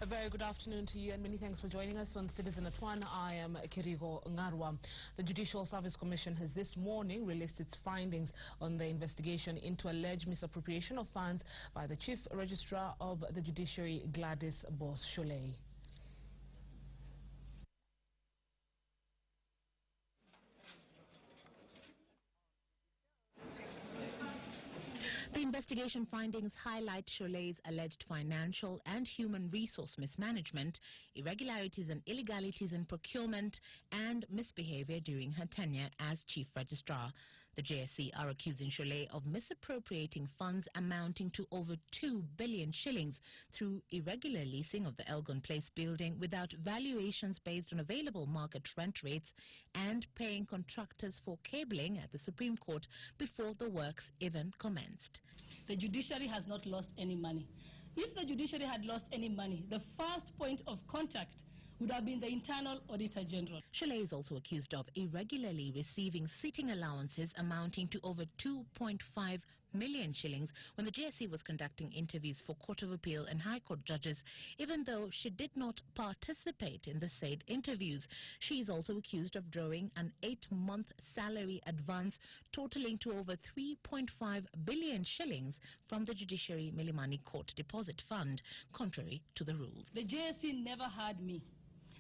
A very good afternoon to you and many thanks for joining us on Citizen at 1. I am Kirigo Ngarwa. The Judicial Service Commission has this morning released its findings on the investigation into alleged misappropriation of funds by the Chief Registrar of the Judiciary, Gladys Boss-Sholei. The investigation findings highlight Sholei's alleged financial and human resource mismanagement, irregularities and illegalities in procurement, and misbehavior during her tenure as Chief Registrar. The JSE are accusing Sholei of misappropriating funds amounting to over 2 billion shillings through irregular leasing of the Elgon Place building without valuations based on available market rent rates and paying contractors for cabling at the Supreme Court before the works even commenced. The judiciary has not lost any money. If the judiciary had lost any money, the first point of contact would have been the Internal Auditor General. Sholei is also accused of irregularly receiving sitting allowances amounting to over 2.5 million shillings when the JSE was conducting interviews for Court of Appeal and High Court judges, even though she did not participate in the said interviews. She is also accused of drawing an 8-month salary advance totaling to over 3.5 billion shillings from the Judiciary Milimani Court Deposit Fund, contrary to the rules. The JSE never had me.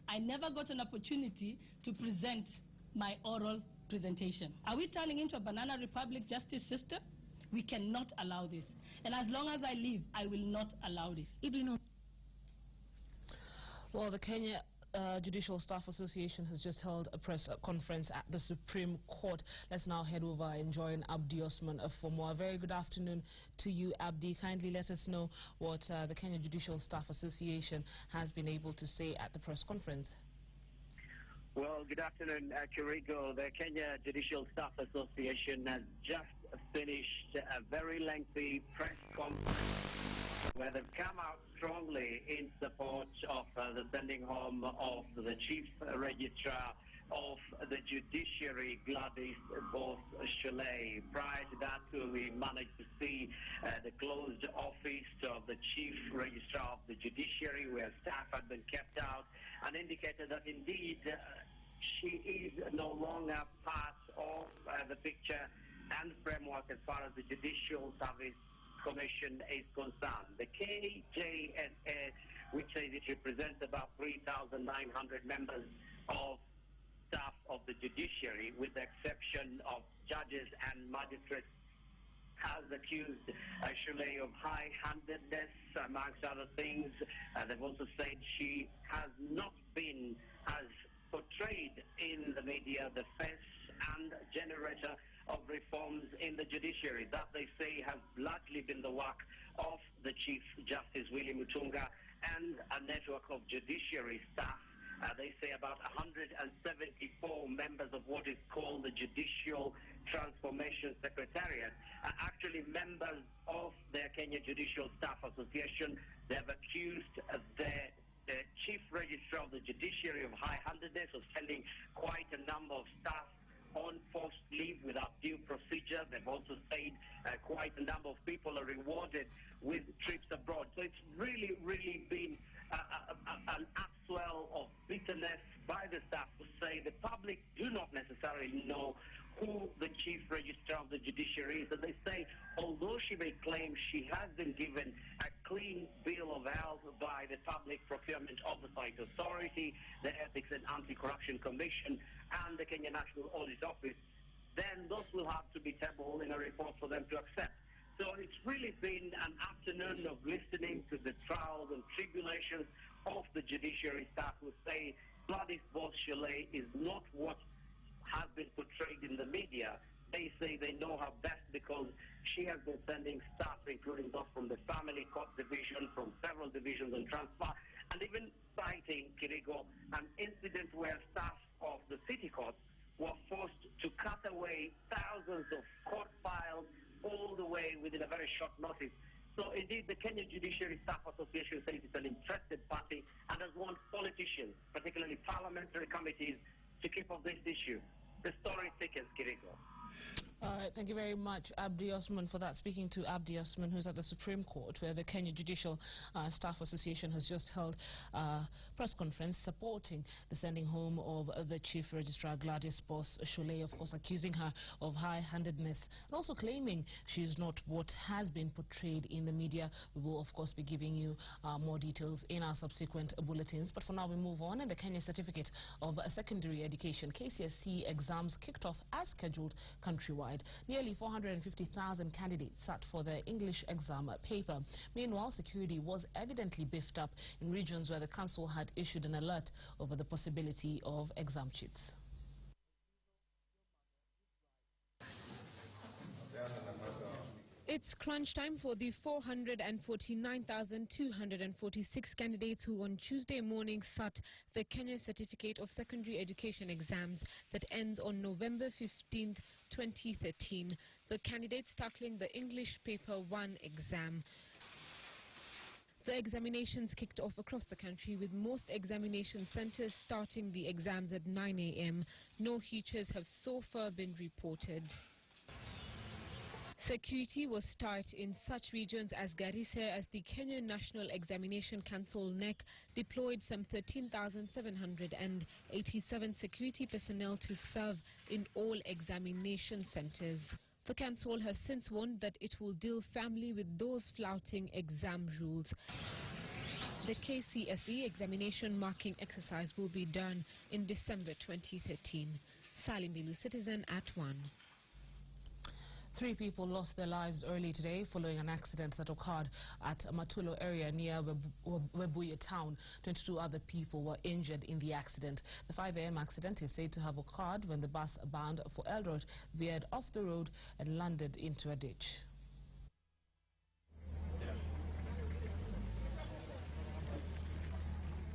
I never got an opportunity to present my oral presentation. Are we turning into a banana republic justice system? We cannot allow this. And as long as I live, I will not allow it. Well, the Kenya Judicial Staff Association has just held a press conference at the Supreme Court. Let's now head over and join Abdi Osman for more. A very good afternoon to you, Abdi. Kindly let us know what the Kenya Judicial Staff Association has been able to say at the press conference. Well, good afternoon, Kirigo. The Kenya Judicial Staff Association has just finished a very lengthy press conference where they've come out strongly in support of the sending home of the Chief Registrar of the Judiciary, Gladys Boss-Sholei. Prior to that, we managed to see the closed office of the Chief Registrar of the Judiciary, where staff had been kept out, and indicated that indeed she is no longer part of the picture and framework as far as the Judicial Service Commission is concerned. The KCSE, which says it represents about 3,900 members of staff of the judiciary, with the exception of judges and magistrates, has accused Sholei of high-handedness, amongst other things. They've also said she has not been as portrayed in the media the face and generator of reforms in the judiciary. That, they say, has largely been the work of the Chief Justice Willie Mutunga and a network of judiciary staff. They say about 174 members of what is called the Judicial Transformation Secretariat are actually members of the Kenya Judicial Staff Association. They have accused the Chief Registrar of the Judiciary of high-handedness, of sending quite a number of staff on forced leave without due procedure. They've also said quite a number of people are rewarded with trips abroad. So it's really been an upswell of bitterness by the staff to say the public do not necessarily know who the Chief Registrar of the Judiciary is. And they say, although she may claim she has been given a clean bill of health by the Public Procurement Oversight Authority, the Ethics and Anti-Corruption Commission, and the Kenya National Audit Office, then those will have to be tabled in a report for them to accept. So it's really been an afternoon of listening to the trials and tribulations of the judiciary staff, who say Gladys Boss-Sholei is not what has been portrayed in the media. They say they know her best because she has been sending staff, including those from the Family Court Division, from several divisions on transfer, and even citing, Kirigo, an incident where staff of the City Court were forced to cut away thousands of court files all the way within a very short notice. So indeed, the Kenya Judiciary Staff Association says it's an interested party and has warned politicians, particularly parliamentary committees, to keep up this issue. The story thickens, Kirigo. All right, thank you very much, Abdi Osman, for that. Speaking to Abdi Osman, who's at the Supreme Court, where the Kenya Judicial Staff Association has just held a press conference supporting the sending home of the Chief Registrar, Gladys Boss Shuley, of course, accusing her of high-handedness and also claiming she is not what has been portrayed in the media. We will, of course, be giving you more details in our subsequent bulletins. But for now, we move on. And the Kenya Certificate of Secondary Education, KCSE exams kicked off as scheduled countrywide. Nearly 450,000 candidates sat for the English exam paper. Meanwhile, security was evidently beefed up in regions where the council had issued an alert over the possibility of exam cheats. It's crunch time for the 449,246 candidates who on Tuesday morning sat the Kenya Certificate of Secondary Education exams that ends on November 15th, 2013. The candidates tackling the English Paper 1 exam. The examinations kicked off across the country, with most examination centers starting the exams at 9 a.m. No hitches have so far been reported. Security was tight in such regions as Garissa, as the Kenya National Examination Council (NEC) deployed some 13,787 security personnel to serve in all examination centers. The council has since warned that it will deal firmly with those flouting exam rules. The KCSE examination marking exercise will be done in December 2013. Salim Bilu, Citizen at 1. 3 people lost their lives early today following an accident that occurred at Matulo area near Webuye town. 22 other people were injured in the accident. The 5 a.m. accident is said to have occurred when the bus bound for Eldoret veered off the road and landed into a ditch.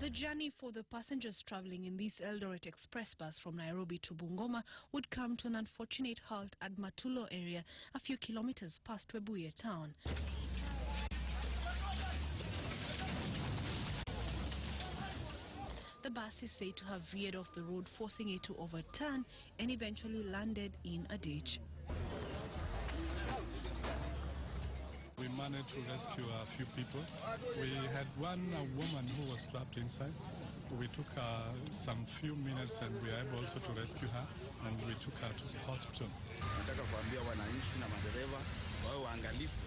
The journey for the passengers traveling in this Eldoret Express bus from Nairobi to Bungoma would come to an unfortunate halt at Matulo area, a few kilometers past Webuye town. The bus is said to have veered off the road, forcing it to overturn and eventually landed in a ditch. We managed to rescue a few people. We had one woman who was trapped inside. We took some few minutes and we were able also to rescue her, and we took her to the hospital. Nataka kuambia wananchi na madereva wawe waangalifu,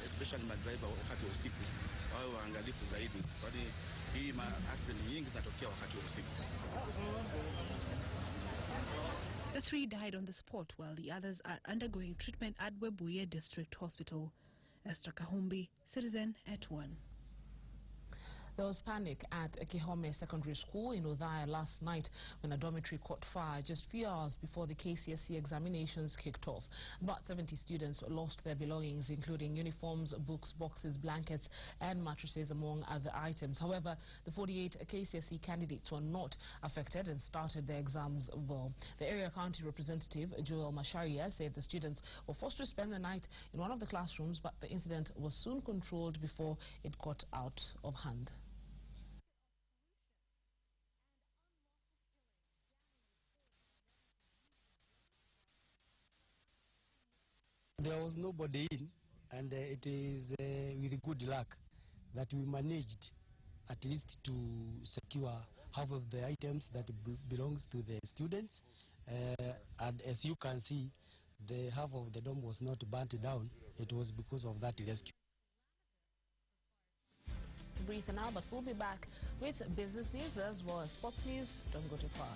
especially madereva wakati wa usiku, wawe waangalifu zaidi, kwani hii accident nyingi zinatokea wakati wa usiku. The 3 died on the spot while the others are undergoing treatment at Webuye District Hospital. Esther Kahumbi, Citizen at 1. There was panic at Kihome Secondary School in Othaya last night when a dormitory caught fire just a few hours before the KCSE examinations kicked off. About 70 students lost their belongings, including uniforms, books, boxes, blankets, and mattresses, among other items. However, the 48 KCSE candidates were not affected and started their exams well. The area county representative, Joel Masharia, said the students were forced to spend the night in one of the classrooms, but the incident was soon controlled before it got out of hand. There was nobody in, and it is with good luck that we managed at least to secure half of the items that belongs to the students. And as you can see, the half of the dome was not burnt down. It was because of that rescue. Brief now, but we'll be back with business news as well as sports news. Don't go too far.